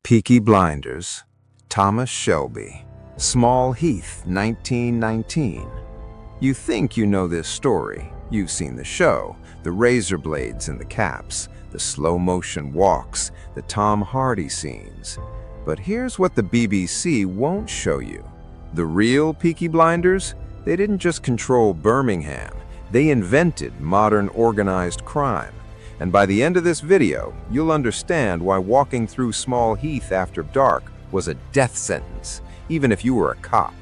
Peaky Blinders, Thomas Shelby, Small Heath, 1919. You think you know this story. You've seen the show, the razor blades and the caps, the slow-motion walks, the Tom Hardy scenes. But here's what the BBC won't show you. The real Peaky Blinders? They didn't just control Birmingham. They invented modern organized crime. And by the end of this video, you'll understand why walking through Small Heath after dark was a death sentence, even if you were a cop.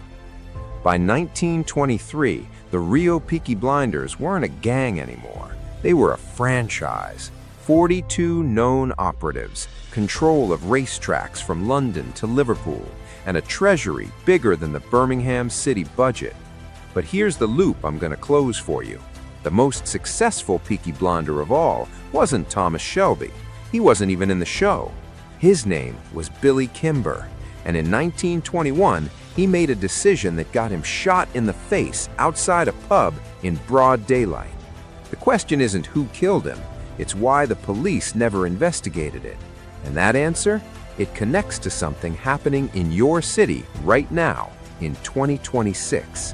By 1923, the real Peaky Blinders weren't a gang anymore. They were a franchise. 42 known operatives, control of racetracks from London to Liverpool, and a treasury bigger than the Birmingham city budget. But here's the loop I'm going to close for you. The most successful Peaky Blinder of all wasn't Thomas Shelby. He wasn't even in the show. His name was Billy Kimber, and in 1921, he made a decision that got him shot in the face outside a pub in broad daylight. The question isn't who killed him, it's why the police never investigated it. And that answer? It connects to something happening in your city right now in 2026.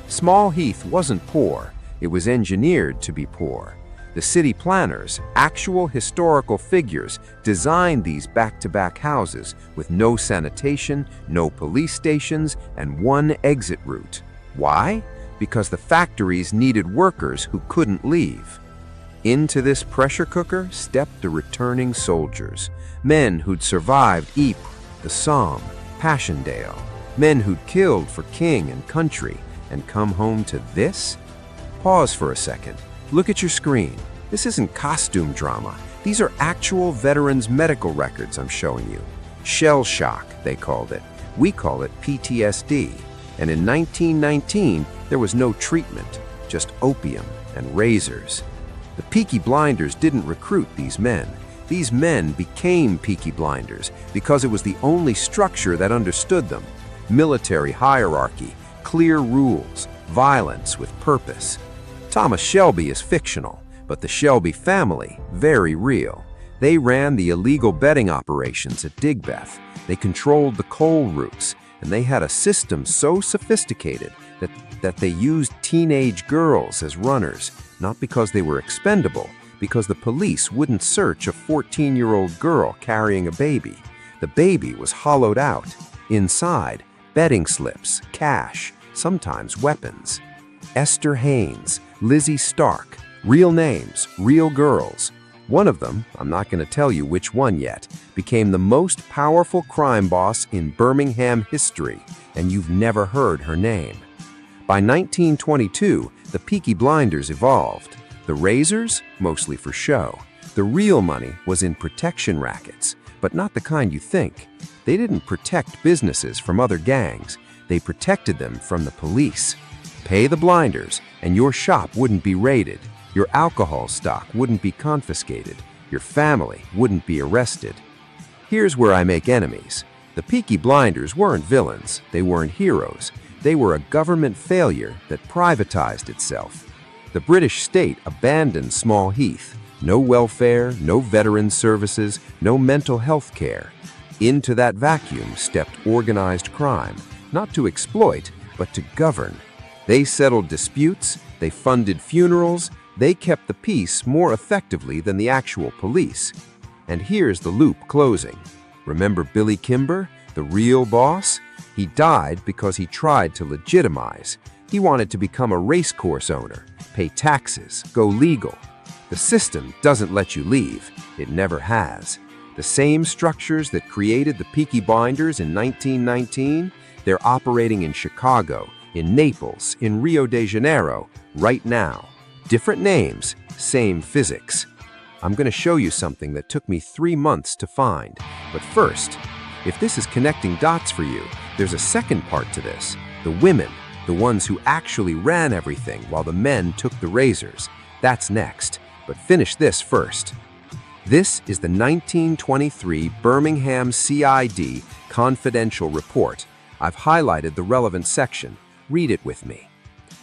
Small Heath wasn't poor. It was engineered to be poor. The city planners, actual historical figures, designed these back-to-back houses with no sanitation, no police stations, and one exit route. Why? Because the factories needed workers who couldn't leave. Into this pressure cooker stepped the returning soldiers, men who'd survived Ypres, the Somme, Passchendaele, men who'd killed for king and country and come home to this? Pause for a second. Look at your screen. This isn't costume drama. These are actual veterans' medical records I'm showing you. Shell shock, they called it. We call it PTSD. And in 1919, there was no treatment, just opium and razors. The Peaky Blinders didn't recruit these men. These men became Peaky Blinders because it was the only structure that understood them. Military hierarchy, clear rules, violence with purpose. Thomas Shelby is fictional, but the Shelby family, very real. They ran the illegal betting operations at Digbeth. They controlled the coal routes, and they had a system so sophisticated that they used teenage girls as runners, not because they were expendable, because the police wouldn't search a 14-year-old girl carrying a baby. The baby was hollowed out. Inside, betting slips, cash, sometimes weapons. Esther Haynes, Lizzie Stark, real names, real girls. One of them, I'm not going to tell you which one yet, became the most powerful crime boss in Birmingham history, and you've never heard her name. By 1922, the Peaky Blinders evolved. The razors, mostly for show. The real money was in protection rackets, but not the kind you think. They didn't protect businesses from other gangs. They protected them from the police. Pay the blinders, and your shop wouldn't be raided. Your alcohol stock wouldn't be confiscated. Your family wouldn't be arrested. Here's where I make enemies. The Peaky Blinders weren't villains. They weren't heroes. They were a government failure that privatized itself. The British state abandoned Small Heath. No welfare, no veteran services, no mental health care. Into that vacuum stepped organized crime, not to exploit, but to govern. They settled disputes, they funded funerals, they kept the peace more effectively than the actual police. And here's the loop closing. Remember Billy Kimber, the real boss? He died because he tried to legitimize. He wanted to become a racecourse owner, pay taxes, go legal. The system doesn't let you leave. It never has. The same structures that created the Peaky Blinders in 1919, they're operating in Chicago, in Naples, in Rio de Janeiro, right now. Different names, same physics. I'm going to show you something that took me 3 months to find. But first, if this is connecting dots for you, there's a second part to this. The women, the ones who actually ran everything while the men took the razors. That's next, but finish this first. This is the 1923 Birmingham CID confidential report. I've highlighted the relevant section. Read it with me.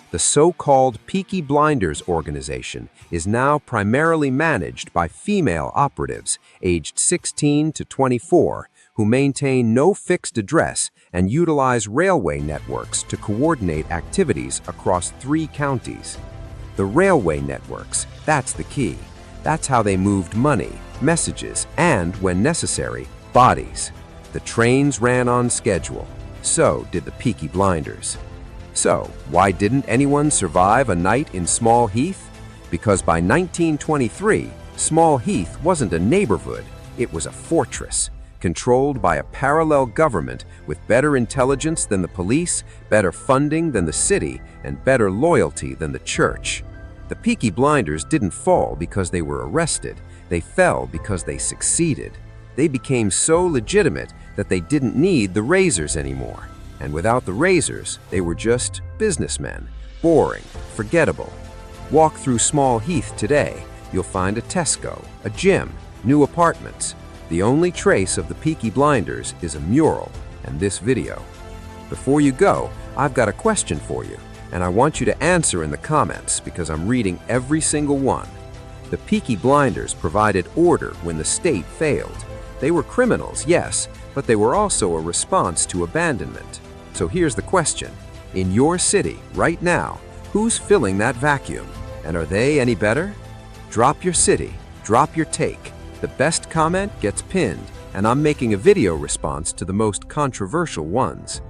The so-called Peaky Blinders organization is now primarily managed by female operatives aged 16 to 24 who maintain no fixed address and utilize railway networks to coordinate activities across 3 counties. The railway networks, that's the key. That's how they moved money, messages, and, when necessary, bodies. The trains ran on schedule. So did the Peaky Blinders. So, why didn't anyone survive a night in Small Heath? Because by 1923, Small Heath wasn't a neighborhood, it was a fortress, controlled by a parallel government with better intelligence than the police, better funding than the city, and better loyalty than the church. The Peaky Blinders didn't fall because they were arrested, they fell because they succeeded. They became so legitimate that they didn't need the razors anymore. And without the razors, they were just businessmen, boring, forgettable. Walk through Small Heath today, you'll find a Tesco, a gym, new apartments. The only trace of the Peaky Blinders is a mural and this video. Before you go, I've got a question for you, and I want you to answer in the comments because I'm reading every single one. The Peaky Blinders provided order when the state failed. They were criminals, yes, but they were also a response to abandonment. So here's the question. In your city, right now, who's filling that vacuum? And are they any better? Drop your city, drop your take. The best comment gets pinned, and I'm making a video response to the most controversial ones.